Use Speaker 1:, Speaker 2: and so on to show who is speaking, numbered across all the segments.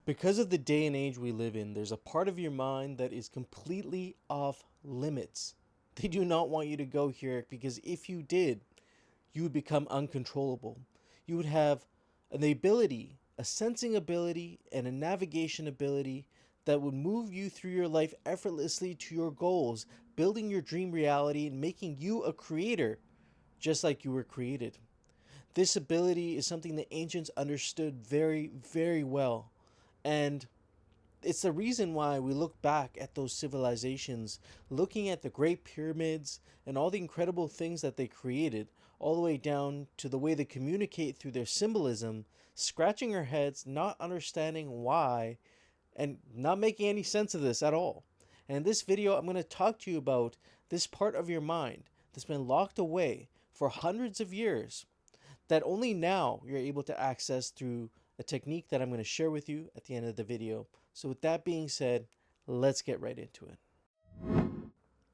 Speaker 1: Because of the day and age we live in, there's a part of your mind that is completely off limits. They do not want you to go here because if you did, you would become uncontrollable. You would have an ability, a sensing ability, and a navigation ability that would move you through your life effortlessly to your goals, building your dream reality and making you a creator, just like you were created. This ability is something the ancients understood very, very well. And it's the reason why we look back at those civilizations, looking at the great pyramids and all the incredible things that they created, all the way down to the way they communicate through their symbolism, scratching our heads, not understanding why, and not making any sense of this at all. And in this video, I'm going to talk to you about this part of your mind that's been locked away for hundreds of years that only now you're able to access through a technique that I'm going to share with you at the end of the video. So with that being said, let's get right into it.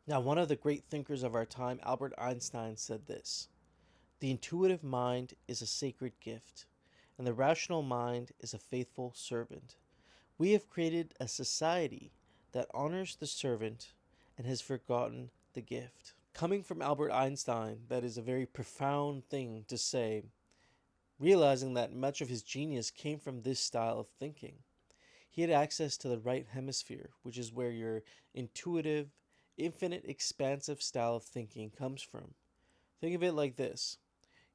Speaker 1: Now, one of the great thinkers of our time, Albert Einstein, said this: "The intuitive mind is a sacred gift, and the rational mind is a faithful servant. We have created a society that honors the servant and has forgotten the gift." Coming from Albert Einstein, that is a very profound thing to say, realizing that much of his genius came from this style of thinking. He had access to the right hemisphere, which is where your intuitive, infinite, expansive style of thinking comes from. Think of it like this: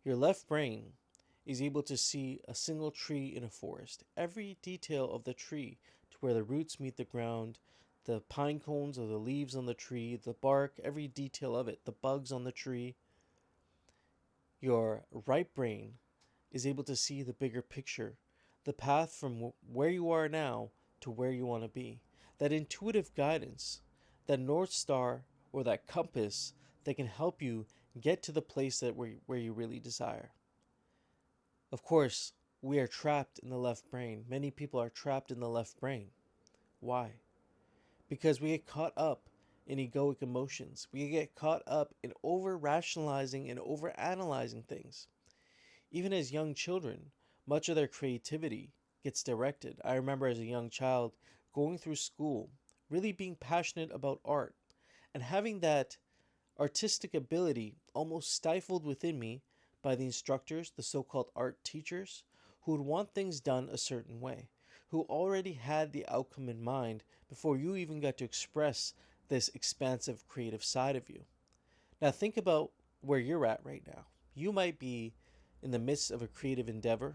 Speaker 1: your left brain is able to see a single tree in a forest, every detail of the tree, to where the roots meet the ground, the pine cones or the leaves on the tree, the bark, every detail of it, the bugs on the tree. Your right brain is able to see the bigger picture, the path from where you are now to where you want to be. That intuitive guidance, that North Star or that compass that can help you get to the place where you really desire. Of course, we are trapped in the left brain. Many people are trapped in the left brain. Why? Because we get caught up in egoic emotions. We get caught up in over-rationalizing and over-analyzing things. Even as young children, much of their creativity gets directed. I remember as a young child going through school, really being passionate about art, and having that artistic ability almost stifled within me by the instructors, the so-called art teachers, who would want things done a certain way, who already had the outcome in mind before you even got to express this expansive creative side of you. Now think about where you're at right now. You might be in the midst of a creative endeavor.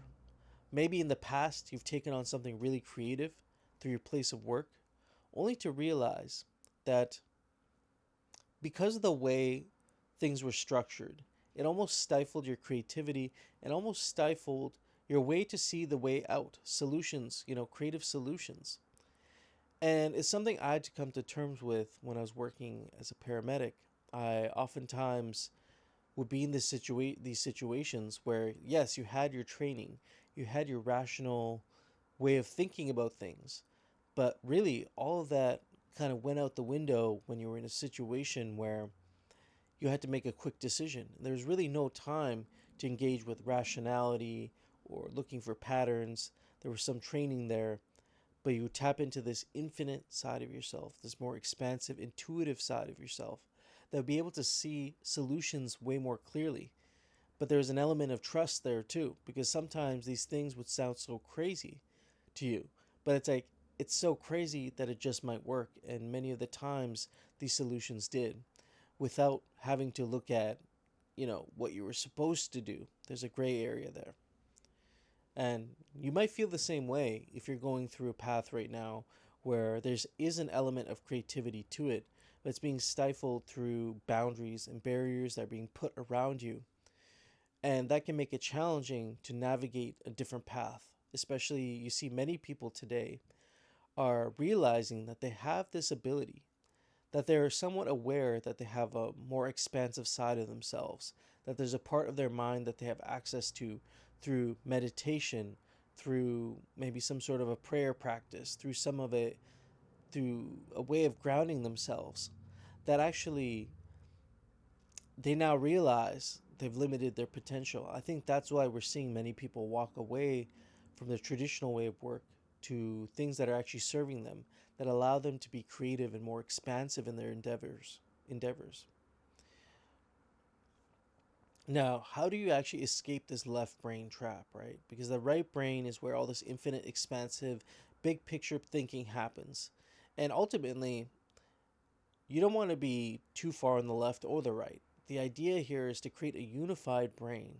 Speaker 1: Maybe in the past you've taken on something really creative through your place of work, only to realize that because of the way things were structured, it almost stifled your creativity and almost stifled your way to see the way out, solutions, creative solutions. And it's something I had to come to terms with when I was working as a paramedic. I oftentimes would be in these situations where, yes, you had your training, you had your rational way of thinking about things, but really all of that kind of went out the window when you were in a situation where you had to make a quick decision. There's really no time to engage with rationality or looking for patterns. There was some training there, but you tap into this infinite side of yourself, this more expansive, intuitive side of yourself that would be able to see solutions way more clearly. But there's an element of trust there too, because sometimes these things would sound so crazy to you, but it's like, it's so crazy that it just might work. And many of the times these solutions did, without having to look at, what you were supposed to do. There's a gray area there. And you might feel the same way if you're going through a path right now where there is an element of creativity to it, but it's being stifled through boundaries and barriers that are being put around you. And that can make it challenging to navigate a different path. Especially, you see many people today are realizing that they have this ability, that they're somewhat aware that they have a more expansive side of themselves, that there's a part of their mind that they have access to through meditation, through maybe some sort of a prayer practice, through a way of grounding themselves, that actually they now realize they've limited their potential. I think that's why we're seeing many people walk away from the traditional way of work to things that are actually serving them, that allow them to be creative and more expansive in their endeavors. Now, how do you actually escape this left brain trap, right? Because the right brain is where all this infinite, expansive, big picture thinking happens. And ultimately, you don't want to be too far on the left or the right. The idea here is to create a unified brain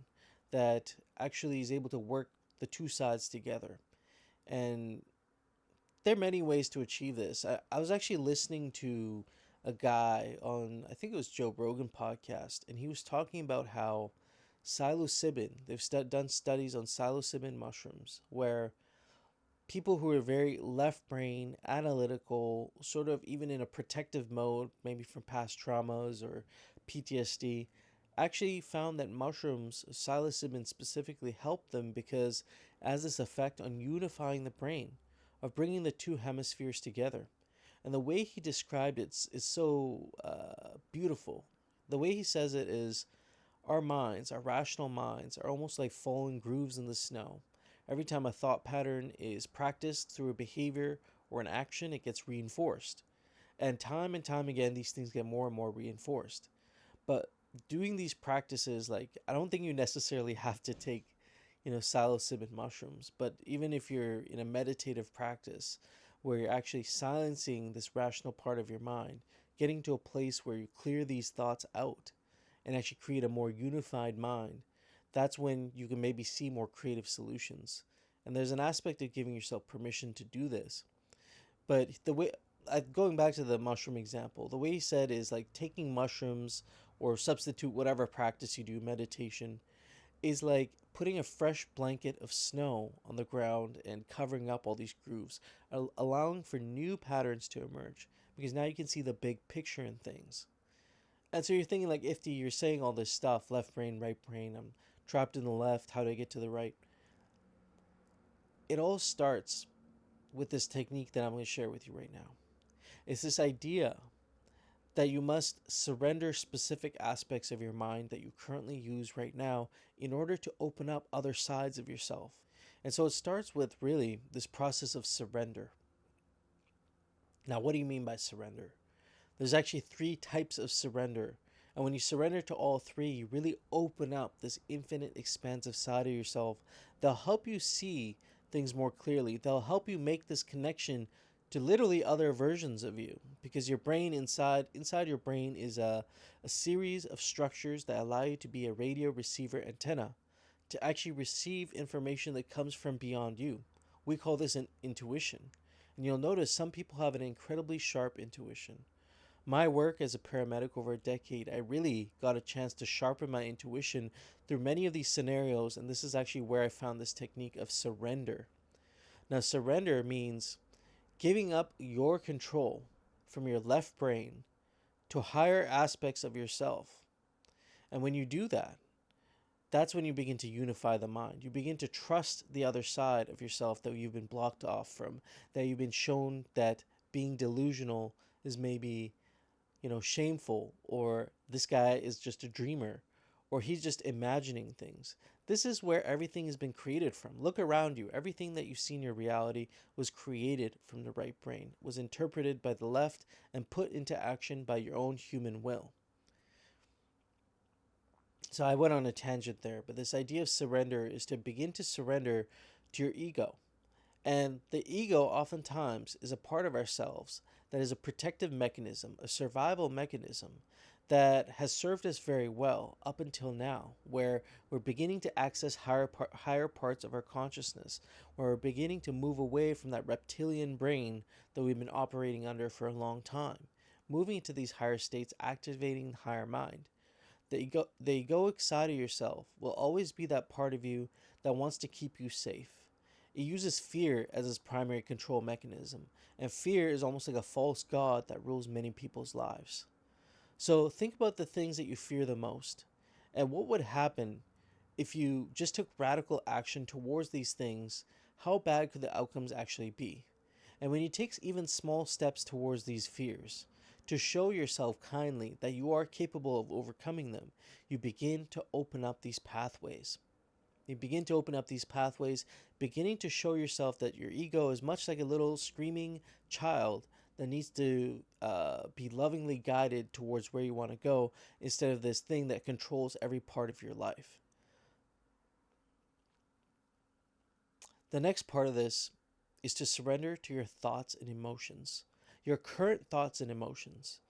Speaker 1: that actually is able to work the two sides together. And there are many ways to achieve this. I was actually listening to a guy on, I think it was Joe Rogan podcast, and he was talking about how psilocybin, they've done studies on psilocybin mushrooms, where people who are very left brain, analytical, sort of even in a protective mode, maybe from past traumas or PTSD, actually found that mushrooms, psilocybin specifically, helped them because it has this effect on unifying the brain, of bringing the two hemispheres together. And the way he described it is so beautiful. The way he says it is, our minds, our rational minds, are almost like falling grooves in the snow. Every time a thought pattern is practiced through a behavior or an action, it gets reinforced. And time again, these things get more and more reinforced. But doing these practices, like, I don't think you necessarily have to take, psilocybin mushrooms. But even if you're in a meditative practice where you're actually silencing this rational part of your mind, getting to a place where you clear these thoughts out and actually create a more unified mind, that's when you can maybe see more creative solutions. And there's an aspect of giving yourself permission to do this. But the way, going back to the mushroom example, the way he said is like taking mushrooms or substitute whatever practice you do, meditation, is like putting a fresh blanket of snow on the ground and covering up all these grooves, allowing for new patterns to emerge, because now you can see the big picture in things. And so you're thinking, like, Ifty, you're saying all this stuff, left brain, right brain, I'm trapped in the left, how do I get to the right? It all starts with this technique that I'm going to share with you right now. It's this idea that you must surrender specific aspects of your mind that you currently use right now in order to open up other sides of yourself. And so it starts with really this process of surrender. Now, what do you mean by surrender? There's actually 3 types of surrender. And when you surrender to all 3, you really open up this infinite, expansive side of yourself. They'll help you see things more clearly. They'll help you make this connection to literally other versions of you, because your brain inside your brain is a series of structures that allow you to be a radio receiver antenna to actually receive information that comes from beyond you. We call this an intuition. And you'll notice some people have an incredibly sharp intuition. My work as a paramedic over a decade, I really got a chance to sharpen my intuition through many of these scenarios, and this is actually where I found this technique of surrender. Now, surrender means giving up your control from your left brain to higher aspects of yourself. And when you do that, that's when you begin to unify the mind. You begin to trust the other side of yourself that you've been blocked off from, that you've been shown that being delusional is maybe, shameful, or this guy is just a dreamer, or he's just imagining things. This is where everything has been created from. Look around you. Everything that you see in your reality was created from the right brain, was interpreted by the left, and put into action by your own human will. So I went on a tangent there, but this idea of surrender is to begin to surrender to your ego. And the ego oftentimes is a part of ourselves that is a protective mechanism, a survival mechanism that has served us very well up until now, where we're beginning to access higher parts of our consciousness, where we're beginning to move away from that reptilian brain that we've been operating under for a long time, moving into these higher states, activating the higher mind. The egoic side of yourself will always be that part of you that wants to keep you safe. It uses fear as its primary control mechanism, and fear is almost like a false god that rules many people's lives. So think about the things that you fear the most, and what would happen if you just took radical action towards these things. How bad could the outcomes actually be? And when you take even small steps towards these fears, to show yourself kindly that you are capable of overcoming them, you begin to open up these pathways. You begin to open up these pathways, beginning to show yourself that your ego is much like a little screaming child that needs to be lovingly guided towards where you want to go instead of this thing that controls every part of your life. The next part of this is to surrender to your thoughts and emotions, your current thoughts and emotions.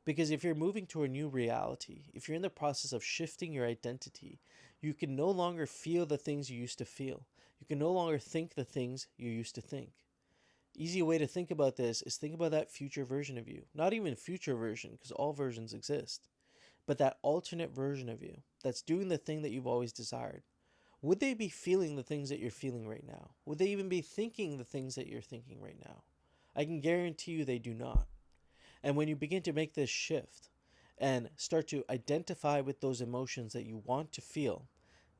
Speaker 1: Because if you're moving to a new reality, if you're in the process of shifting your identity, you can no longer feel the things you used to feel. You can no longer think the things you used to think. Easy way to think about this is think about that future version of you. Not even future version, because all versions exist. But that alternate version of you that's doing the thing that you've always desired. Would they be feeling the things that you're feeling right now? Would they even be thinking the things that you're thinking right now? I can guarantee you they do not. And when you begin to make this shift and start to identify with those emotions that you want to feel,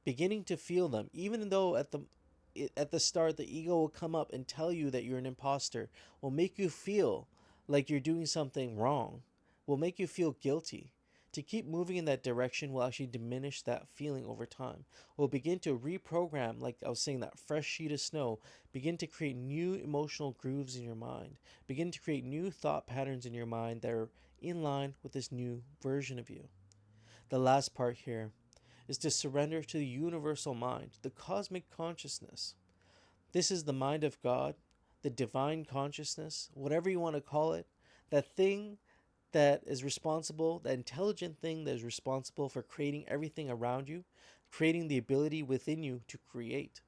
Speaker 1: beginning to feel them, even though at the start the ego will come up and tell you that you're an imposter, will make you feel like you're doing something wrong, will make you feel guilty. To keep moving in that direction will actually diminish that feeling over time. Will begin to reprogram, like I was saying, that fresh sheet of snow, begin to create new emotional grooves in your mind, begin to create new thought patterns in your mind that are in line with this new version of you. The last part here is to surrender to the universal mind, the cosmic consciousness. This is the mind of God, the divine consciousness, whatever you want to call it, that thing that is responsible, the intelligent thing that is responsible for creating everything around you, creating the ability within you to create.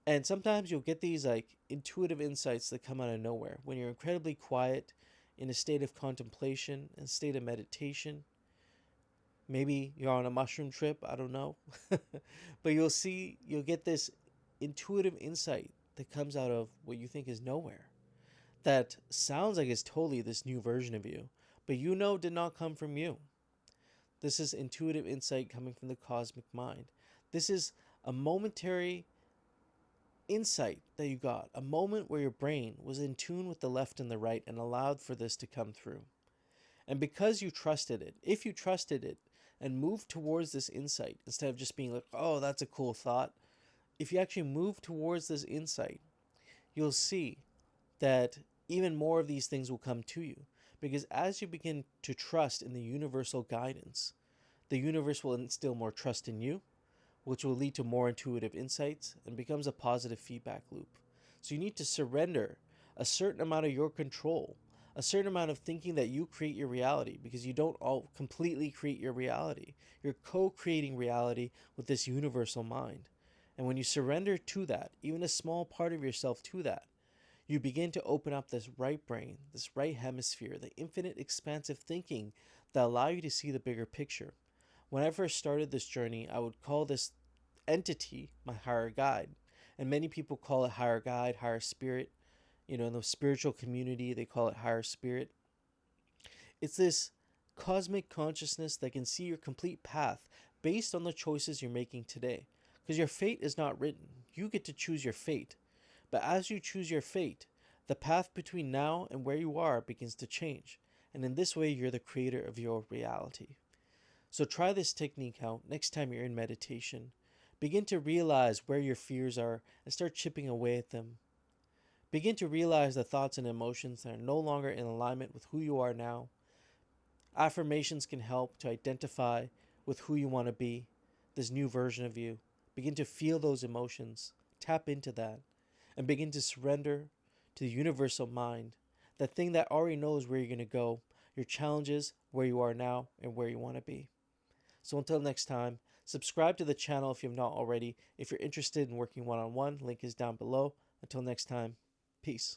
Speaker 1: And sometimes you'll get these like intuitive insights that come out of nowhere when you're incredibly quiet, in a state of contemplation, in a state of meditation. Maybe you're on a mushroom trip, I don't know. But you'll get this intuitive insight that comes out of what you think is nowhere, that sounds like it's totally this new version of you, but you know did not come from you. This is intuitive insight coming from the cosmic mind. This is a momentary insight that you got, a moment where your brain was in tune with the left and the right and allowed for this to come through. And because you trusted it, if you trusted it and moved towards this insight, instead of just being like, oh, that's a cool thought, if you actually move towards this insight, you'll see that even more of these things will come to you. Because as you begin to trust in the universal guidance, the universe will instill more trust in you, which will lead to more intuitive insights and becomes a positive feedback loop. So you need to surrender a certain amount of your control, a certain amount of thinking that you create your reality, because you don't all completely create your reality. You're co-creating reality with this universal mind. And when you surrender to that, even a small part of yourself to that, you begin to open up this right brain, this right hemisphere, the infinite expansive thinking that allow you to see the bigger picture. When I first started this journey, I would call this entity my higher guide. And many people call it higher guide, higher spirit. You know, in the spiritual community, they call it higher spirit. It's this cosmic consciousness that can see your complete path based on the choices you're making today. Because your fate is not written. You get to choose your fate. But as you choose your fate, the path between now and where you are begins to change. And in this way, you're the creator of your reality. So try this technique out next time you're in meditation. Begin to realize where your fears are and start chipping away at them. Begin to realize the thoughts and emotions that are no longer in alignment with who you are now. Affirmations can help to identify with who you want to be, this new version of you. Begin to feel those emotions. Tap into that. And begin to surrender to the universal mind, that thing that already knows where you're going to go, your challenges, where you are now, and where you want to be. So until next time, subscribe to the channel if you have not already. If you're interested in working one-on-one, link is down below. Until next time, peace.